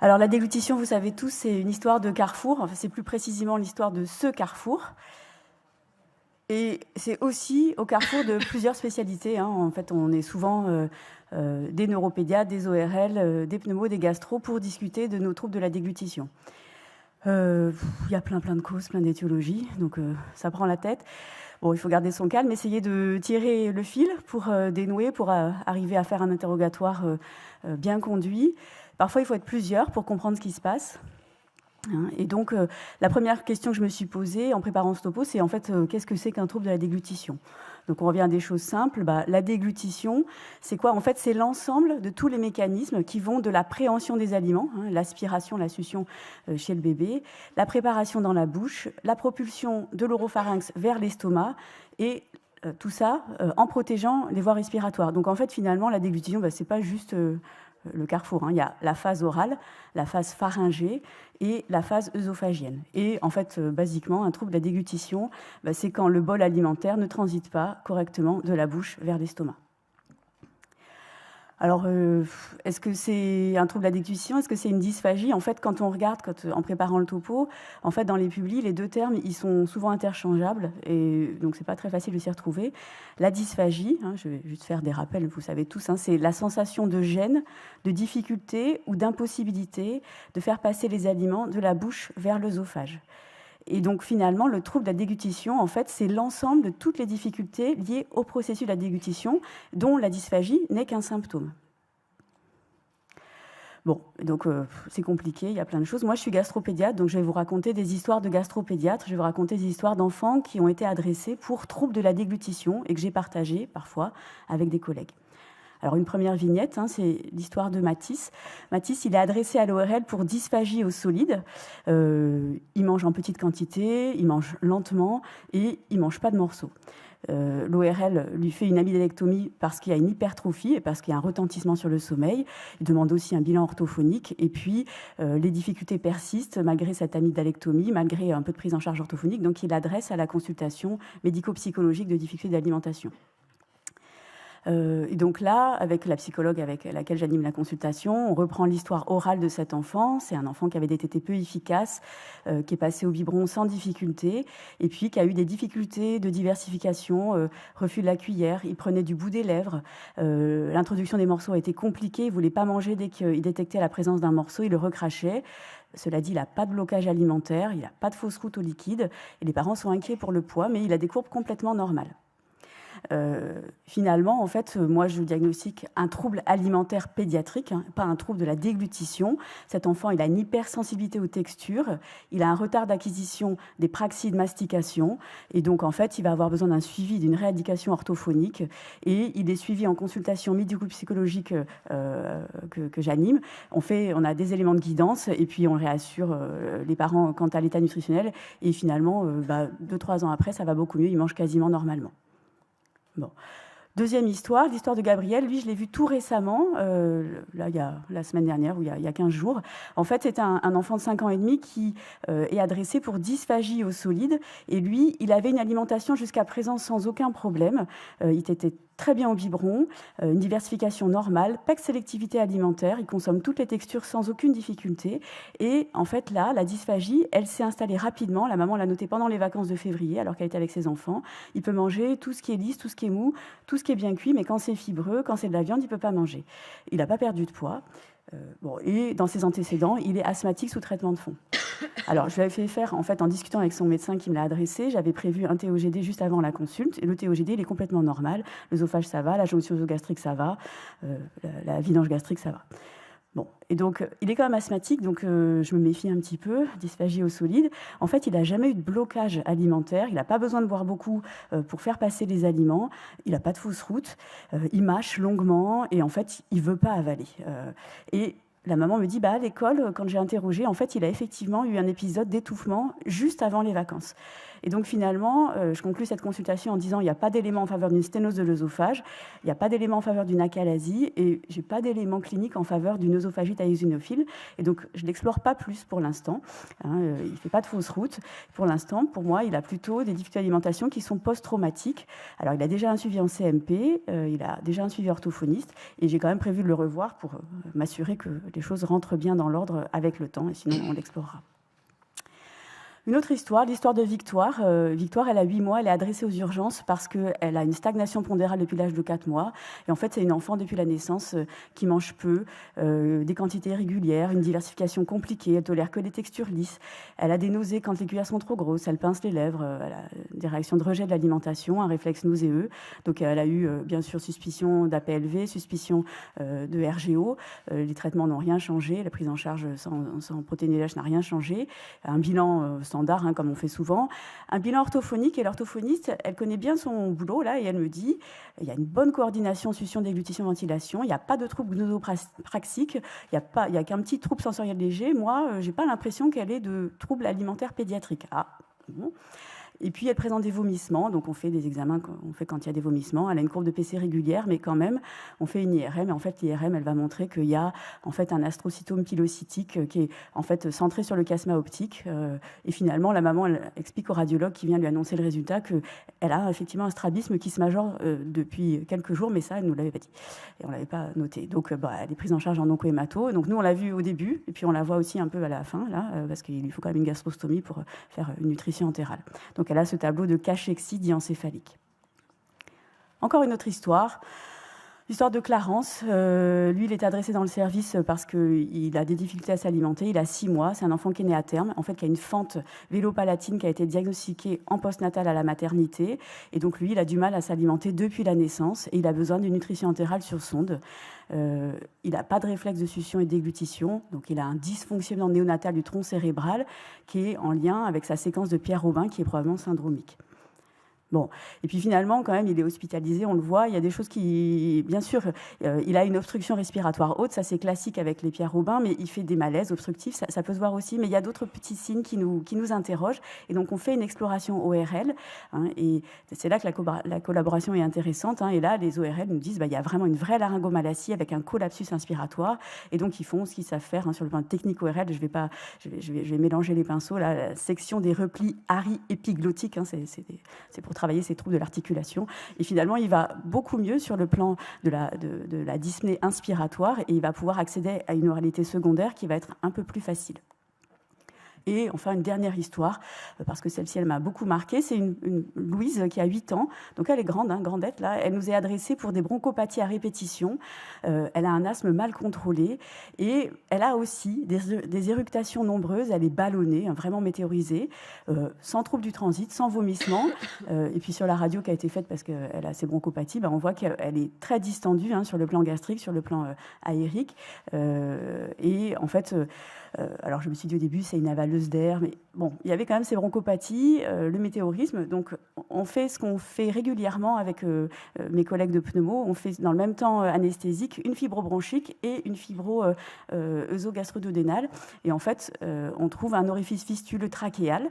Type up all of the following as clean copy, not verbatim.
Alors la déglutition, vous savez tous, c'est une histoire de carrefour. Enfin, c'est plus précisément l'histoire de ce carrefour. Et c'est aussi au carrefour de plusieurs spécialités. En fait, on est souvent des neuropédiatres, des ORL, des pneumos, des gastro pour discuter de nos troubles de la déglutition. Il y a plein de causes, plein d'étiologies, donc ça prend la tête. Bon, il faut garder son calme, essayer de tirer le fil pour dénouer, pour arriver à faire un interrogatoire bien conduit. Parfois, il faut être plusieurs pour comprendre ce qui se passe. Et donc, la première question que je me suis posée en préparant ce topo, c'est en fait, qu'est-ce que c'est qu'un trouble de la déglutition ? Donc, on revient à des choses simples. La déglutition, c'est quoi ? En fait, c'est l'ensemble de tous les mécanismes qui vont de la préhension des aliments, l'aspiration, la succion chez le bébé, la préparation dans la bouche, la propulsion de l'oropharynx vers l'estomac et tout ça en protégeant les voies respiratoires. Donc, en fait, finalement, la déglutition, c'est pas juste le carrefour. Il y a la phase orale, la phase pharyngée et la phase œsophagienne. Et en fait, basiquement, un trouble de la déglutition, c'est quand le bol alimentaire ne transite pas correctement de la bouche vers l'estomac. Alors, est-ce que c'est un trouble de la déglutition ? Est-ce que c'est une dysphagie ? En fait, quand on regarde, en préparant le topo, en fait, dans les publis, les deux termes, ils sont souvent interchangeables, et donc c'est pas très facile de s'y retrouver. La dysphagie, je vais juste faire des rappels, vous savez tous, c'est la sensation de gêne, de difficulté ou d'impossibilité de faire passer les aliments de la bouche vers l'œsophage. Et donc, finalement, le trouble de la déglutition, en fait, c'est l'ensemble de toutes les difficultés liées au processus de la déglutition, dont la dysphagie n'est qu'un symptôme. Bon, donc c'est compliqué, il y a plein de choses. Moi, je suis gastropédiatre, donc je vais vous raconter des histoires de gastropédiatres. Je vais vous raconter des histoires d'enfants qui ont été adressés pour troubles de la déglutition et que j'ai partagées, parfois, avec des collègues. Alors, une première vignette, c'est l'histoire de Mathis. Mathis, il est adressé à l'ORL pour dysphagie au solide. Il mange en petite quantité, il mange lentement et il ne mange pas de morceaux. L'ORL lui fait une amygdalectomie parce qu'il y a une hypertrophie et parce qu'il y a un retentissement sur le sommeil. Il demande aussi un bilan orthophonique. Et puis, les difficultés persistent malgré cette amygdalectomie, malgré un peu de prise en charge orthophonique. Donc, il adresse à la consultation médico-psychologique de difficultés d'alimentation. Et donc là, avec la psychologue avec laquelle j'anime la consultation, on reprend l'histoire orale de cet enfant. C'est un enfant qui avait des tétés peu efficaces, qui est passé au biberon sans difficulté, et puis qui a eu des difficultés de diversification, refus de la cuillère, il prenait du bout des lèvres, l'introduction des morceaux a été compliquée, il ne voulait pas manger dès qu'il détectait la présence d'un morceau, il le recrachait. Cela dit, il n'a pas de blocage alimentaire, il n'a pas de fausse route au liquide, et les parents sont inquiets pour le poids, mais il a des courbes complètement normales. Finalement, en fait, moi, je diagnostique un trouble alimentaire pédiatrique, pas un trouble de la déglutition. Cet enfant, il a une hypersensibilité aux textures, il a un retard d'acquisition des praxies de mastication, et donc, en fait, il va avoir besoin d'un suivi, d'une rééducation orthophonique, et il est suivi en consultation médico-psychologique que j'anime. On a des éléments de guidance, et puis on réassure les parents quant à l'état nutritionnel, et finalement, 2-3 ans après, ça va beaucoup mieux, il mange quasiment normalement. Bon. Deuxième histoire, l'histoire de Gabriel. Lui, je l'ai vu tout récemment, là, il y a la semaine dernière, ou il y a 15 jours. En fait, c'est un enfant de 5 ans et demi qui est adressé pour dysphagie au solide. Et lui, il avait une alimentation jusqu'à présent sans aucun problème. Il était très bien au biberon, une diversification normale, pas de sélectivité alimentaire, il consomme toutes les textures sans aucune difficulté. Et en fait, là, la dysphagie, elle s'est installée rapidement. La maman l'a noté pendant les vacances de février, alors qu'elle était avec ses enfants. Il peut manger tout ce qui est lisse, tout ce qui est mou, tout ce qui est bien cuit, mais quand c'est fibreux, quand c'est de la viande, il ne peut pas manger. Il n'a pas perdu de poids. Et dans ses antécédents, il est asthmatique sous traitement de fond. Alors, je lui avais fait faire, en fait, en discutant avec son médecin qui me l'a adressé, j'avais prévu un TOGD juste avant la consulte, et le TOGD, il est complètement normal. L'œsophage, ça va, la jonction œsogastrique, ça va, la vidange gastrique, ça va. Bon, et donc, il est quand même asthmatique, donc je me méfie un petit peu, dysphagie au solide. En fait, il n'a jamais eu de blocage alimentaire, il n'a pas besoin de boire beaucoup pour faire passer les aliments, il n'a pas de fausse route, il mâche longuement, et en fait, il ne veut pas avaler. Et la maman me dit, à l'école, quand j'ai interrogé, en fait, il a effectivement eu un épisode d'étouffement juste avant les vacances. Et donc, finalement, je conclus cette consultation en disant, il n'y a pas d'élément en faveur d'une sténose de l'œsophage, il n'y a pas d'élément en faveur d'une achalasie, et je n'ai pas d'élément clinique en faveur d'une œsophagite eosinophile. Et donc, je ne l'explore pas plus pour l'instant. Il ne fait pas de fausse route. Pour l'instant, pour moi, il a plutôt des difficultés d'alimentation qui sont post-traumatiques. Alors, il a déjà un suivi en CMP, il a déjà un suivi orthophoniste, et j'ai quand même prévu de le revoir pour m'assurer que les choses rentrent bien dans l'ordre avec le temps, et sinon on l'explorera. Une autre histoire, l'histoire de Victoire. Victoire, elle a 8 mois, elle est adressée aux urgences parce qu'elle a une stagnation pondérale depuis l'âge de 4 mois. Et en fait, c'est une enfant depuis la naissance qui mange peu, des quantités régulières, une diversification compliquée, elle tolère que les textures lisses. Elle a des nausées quand les cuillères sont trop grosses, elle pince les lèvres, elle a des réactions de rejet de l'alimentation, un réflexe nauséeux. Donc elle a eu bien sûr suspicion d'APLV, suspicion de RGO. Les traitements n'ont rien changé, la prise en charge sans protéinélage n'a rien changé. Un bilan standard, comme on fait souvent. Un bilan orthophonique, et l'orthophoniste, elle connaît bien son boulot, là, et elle me dit, il y a une bonne coordination succion, déglutition, ventilation, il n'y a pas de trouble gnosopraxique, il n'y a qu'un petit trouble sensoriel léger. Moi, je n'ai pas l'impression qu'elle ait de troubles alimentaires pédiatriques. Ah, bon. Et puis, elle présente des vomissements. Donc, on fait des examens qu'on fait quand il y a des vomissements. Elle a une courbe de PC régulière, mais quand même, on fait une IRM. Et en fait, l'IRM, elle va montrer qu'il y a en fait un astrocytome pilocytique qui est en fait centré sur le chiasma optique. Et finalement, la maman, elle explique au radiologue qui vient lui annoncer le résultat qu'elle a effectivement un strabisme qui se majore depuis quelques jours, mais ça, elle ne nous l'avait pas dit. Et on ne l'avait pas noté. Donc, elle est prise en charge en oncohémato. Donc, nous, on l'a vue au début, et puis on la voit aussi un peu à la fin, là, parce qu'il lui faut quand même une gastrostomie pour faire une nutrition entérale. Donc, elle a ce tableau de cachexie diencéphalique. Encore une autre histoire, l'histoire de Clarence. Lui, il est adressé dans le service parce qu'il a des difficultés à s'alimenter. Il a 6 mois, c'est un enfant qui est né à terme, en fait, qui a une fente vélopalatine qui a été diagnostiquée en postnatal à la maternité. Et donc, lui, il a du mal à s'alimenter depuis la naissance et il a besoin d'une nutrition entérale sur sonde. Il n'a pas de réflexe de succion et de déglutition, donc il a un dysfonctionnement néonatal du tronc cérébral qui est en lien avec sa séquence de Pierre-Robin qui est probablement syndromique. Bon, et puis finalement, quand même, il est hospitalisé, on le voit. Il y a des choses qui, bien sûr, il a une obstruction respiratoire haute, ça c'est classique avec les Pierre-Robin, mais il fait des malaises obstructifs, ça peut se voir aussi. Mais il y a d'autres petits signes qui nous interrogent. Et donc, on fait une exploration ORL, et c'est là que la collaboration est intéressante. Et là, les ORL nous disent, il y a vraiment une vraie laryngomalacie avec un collapsus inspiratoire. Et donc, ils font ce qu'ils savent faire sur le plan technique ORL. Je vais mélanger les pinceaux. La section des replis ari-épiglottiques, c'est pour travailler ces troubles de l'articulation. Et finalement, il va beaucoup mieux sur le plan de la dyspnée inspiratoire et il va pouvoir accéder à une oralité secondaire qui va être un peu plus facile. Et enfin, une dernière histoire, parce que celle-ci, elle m'a beaucoup marquée. C'est une Louise qui a 8 ans. Donc, elle est grande, grandette, là. Elle nous est adressée pour des bronchopathies à répétition. Elle a un asthme mal contrôlé. Et elle a aussi des éructations nombreuses. Elle est ballonnée, vraiment météorisée, sans trouble du transit, sans vomissement. Et puis, sur la radio qui a été faite, parce qu'elle a ces bronchopathies, on voit qu'elle est très distendue sur le plan gastrique, sur le plan aérique. Et en fait... alors, je me suis dit au début, c'est une avaleuse d'air, mais bon, il y avait quand même ces bronchopathies, le météorisme. Donc, on fait ce qu'on fait régulièrement avec mes collègues de pneumo. On fait dans le même temps anesthésique une fibrobronchique et une fibro œsogastrododénale. Et en fait, on trouve un orifice fistuleux trachéal.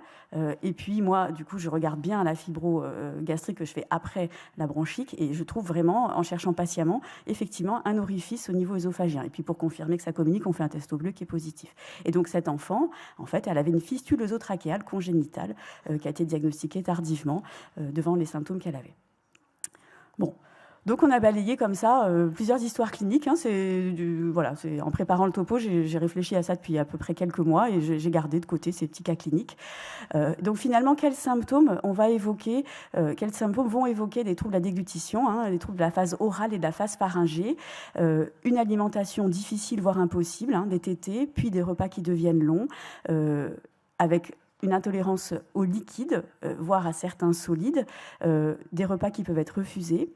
Et puis, moi, du coup, je regarde bien la fibro gastrique que je fais après la bronchique et je trouve vraiment, en cherchant patiemment, effectivement, un orifice au niveau œsophagien. Et puis, pour confirmer que ça communique, on fait un test au bleu qui est positif. Et donc, cette enfant, en fait, elle avait une fistule œsotrachéale congénitale qui a été diagnostiquée tardivement devant les symptômes qu'elle avait. Bon. Donc, on a balayé comme ça plusieurs histoires cliniques. Voilà, en préparant le topo, j'ai réfléchi à ça depuis à peu près quelques mois et j'ai gardé de côté ces petits cas cliniques. Donc, finalement, quels symptômes on va évoquer quels symptômes vont évoquer des troubles de la déglutition, des troubles de la phase orale et de la phase pharyngée, une alimentation difficile, voire impossible, des tétés, puis des repas qui deviennent longs, avec une intolérance aux liquides, voire à certains solides, des repas qui peuvent être refusés,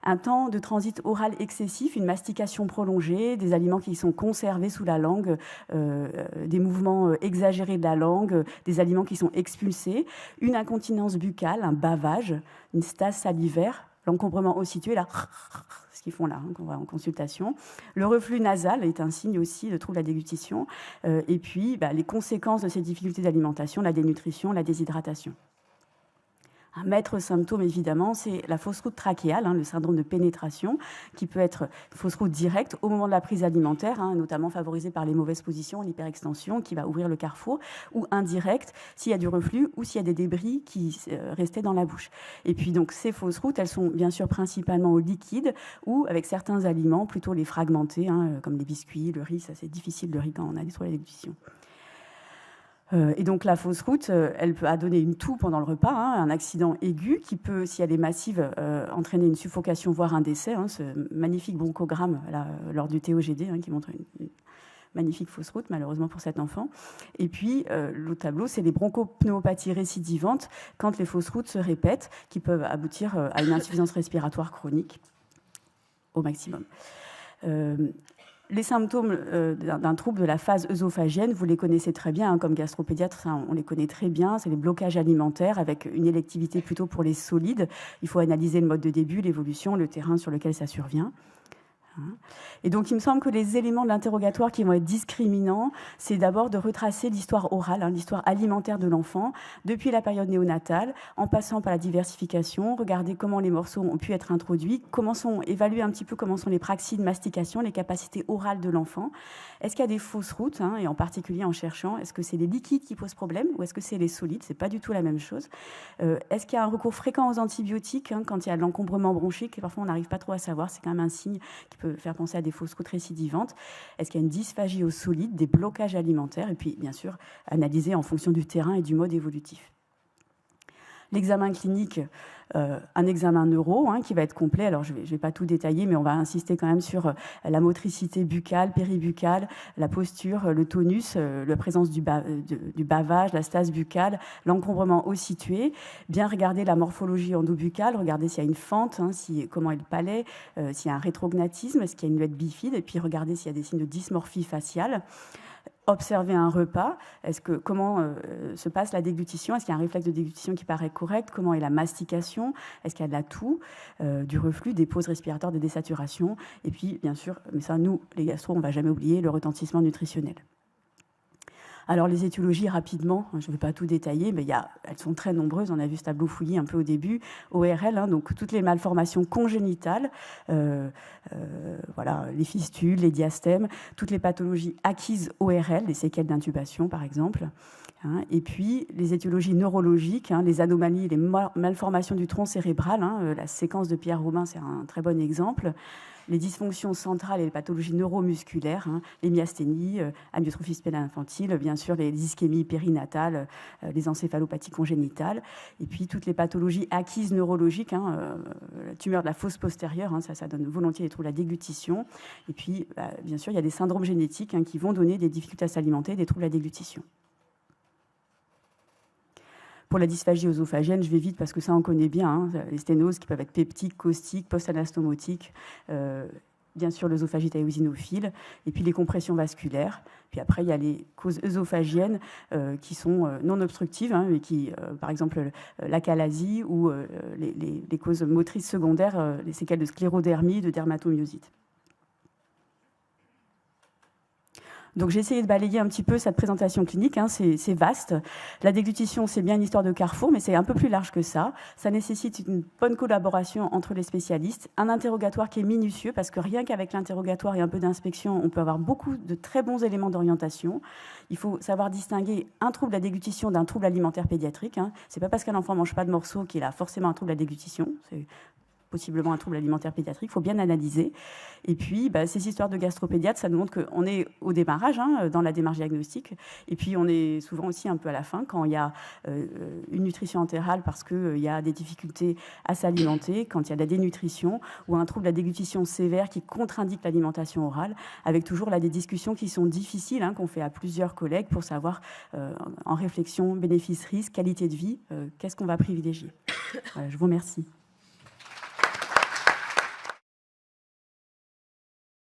un temps de transit oral excessif, une mastication prolongée, des aliments qui sont conservés sous la langue, des mouvements exagérés de la langue, des aliments qui sont expulsés, une incontinence buccale, un bavage, une stase salivaire, l'encombrement ossiteux, là, ce qu'ils font là, qu'on voit en consultation. Le reflux nasal est un signe aussi de trouble de la déglutition. Et puis, les conséquences de ces difficultés d'alimentation, la dénutrition, la déshydratation. Un maître symptôme, évidemment, c'est la fausse route trachéale, le syndrome de pénétration, qui peut être fausse route directe au moment de la prise alimentaire, notamment favorisée par les mauvaises positions, l'hyperextension, qui va ouvrir le carrefour, ou indirecte s'il y a du reflux ou s'il y a des débris qui restaient dans la bouche. Et puis, donc, ces fausses routes, elles sont bien sûr principalement au liquide ou avec certains aliments, plutôt les fragmentés, comme les biscuits, le riz. Ça, c'est difficile, le riz, quand on a des troubles à la déglutition. Et donc la fausse route, elle peut donner une toux pendant le repas, un accident aigu qui peut, si elle est massive, entraîner une suffocation, voire un décès. Ce magnifique bronchogramme là, lors du TOGD qui montre une magnifique fausse route, malheureusement pour cet enfant. Et puis, l'autre tableau, c'est les bronchopneumopathies récidivantes quand les fausses routes se répètent, qui peuvent aboutir à une insuffisance respiratoire chronique au maximum. Les symptômes d'un trouble de la phase œsophagienne, vous les connaissez très bien, comme gastropédiatre, on les connaît très bien, c'est les blocages alimentaires avec une électivité plutôt pour les solides. Il faut analyser le mode de début, l'évolution, le terrain sur lequel ça survient. Et donc, il me semble que les éléments de l'interrogatoire qui vont être discriminants, c'est d'abord de retracer l'histoire orale, l'histoire alimentaire de l'enfant, depuis la période néonatale, en passant par la diversification, regarder comment les morceaux ont pu être introduits, évaluer un petit peu comment sont les praxies de mastication, les capacités orales de l'enfant. Est-ce qu'il y a des fausses routes, et en particulier en cherchant, est-ce que c'est les liquides qui posent problème ou est-ce que c'est les solides? C'est pas du tout la même chose. Est-ce qu'il y a un recours fréquent aux antibiotiques quand il y a de l'encombrement bronchique? Et parfois, on n'arrive pas trop à savoir, c'est quand même un signe qui peut faire penser à des fausses routes récidivantes. Est-ce qu'il y a une dysphagie aux solides, des blocages alimentaires? Et puis, bien sûr, analyser en fonction du terrain et du mode évolutif. L'examen clinique, un examen neuro qui va être complet. Alors, je vais pas tout détailler, mais on va insister quand même sur la motricité buccale, péribuccale, la posture, le tonus, la présence du bavage, la stase buccale, l'encombrement ossitué. Bien regarder la morphologie endobuccale, regarder s'il y a une fente, comment est le palais, s'il y a un rétrognatisme, est-ce qu'il y a une luette bifide, et puis regarder s'il y a des signes de dysmorphie faciale. Observer un repas, comment se passe la déglutition? Est-ce qu'il y a un réflexe de déglutition qui paraît correct? Comment est la mastication? Est-ce qu'il y a de la toux, du reflux, des pauses respiratoires, des désaturations? Et puis, bien sûr, mais ça, nous, les gastro, on ne va jamais oublier le retentissement nutritionnel. Alors, les étiologies, rapidement, je ne vais pas tout détailler, mais elles sont très nombreuses. On a vu ce tableau fouillé un peu au début. ORL, donc toutes les malformations congénitales, voilà, les fistules, les diastèmes, toutes les pathologies acquises ORL, les séquelles d'intubation, par exemple. Et puis, les étiologies neurologiques, les anomalies, les malformations du tronc cérébral. La séquence de Pierre Robin, c'est un très bon exemple. Les dysfonctions centrales et les pathologies neuromusculaires, les myasthénies, amyotrophie spinale infantile, bien sûr les ischémies périnatales, les encéphalopathies congénitales, et puis toutes les pathologies acquises neurologiques, la tumeur de la fosse postérieure, ça donne volontiers des troubles à la déglutition, et puis bien sûr il y a des syndromes génétiques qui vont donner des difficultés à s'alimenter, des troubles à la déglutition. Pour la dysphagie œsophagienne, je vais vite parce que ça, on connaît bien. Les sténoses qui peuvent être peptiques, caustiques, post-anastomotiques. Bien sûr, l'œsophagite éosinophile. Et puis les compressions vasculaires. Puis après, il y a les causes œsophagiennes qui sont non obstructives, mais qui, par exemple, l'achalasie ou les causes motrices secondaires, les séquelles de sclérodermie, de dermatomyosite. Donc j'ai essayé de balayer un petit peu cette présentation clinique, c'est vaste. La déglutition, c'est bien une histoire de carrefour, mais c'est un peu plus large que ça. Ça nécessite une bonne collaboration entre les spécialistes, un interrogatoire qui est minutieux, parce que rien qu'avec l'interrogatoire et un peu d'inspection, on peut avoir beaucoup de très bons éléments d'orientation. Il faut savoir distinguer un trouble à la déglutition d'un trouble alimentaire pédiatrique. C'est pas parce qu'un enfant ne mange pas de morceaux qu'il a forcément un trouble à la déglutition. C'est possiblement un trouble alimentaire pédiatrique, il faut bien analyser. Et puis, ces histoires de gastropédiatre, ça nous montre qu'on est au démarrage, dans la démarche diagnostique, et puis on est souvent aussi un peu à la fin, quand il y a une nutrition entérale parce qu'il y a des difficultés à s'alimenter, quand il y a de la dénutrition, ou un trouble de la déglutition sévère qui contre-indique l'alimentation orale, avec toujours là des discussions qui sont difficiles, qu'on fait à plusieurs collègues pour savoir, en réflexion, bénéfice-risque, qualité de vie, qu'est-ce qu'on va privilégier. Voilà, je vous remercie.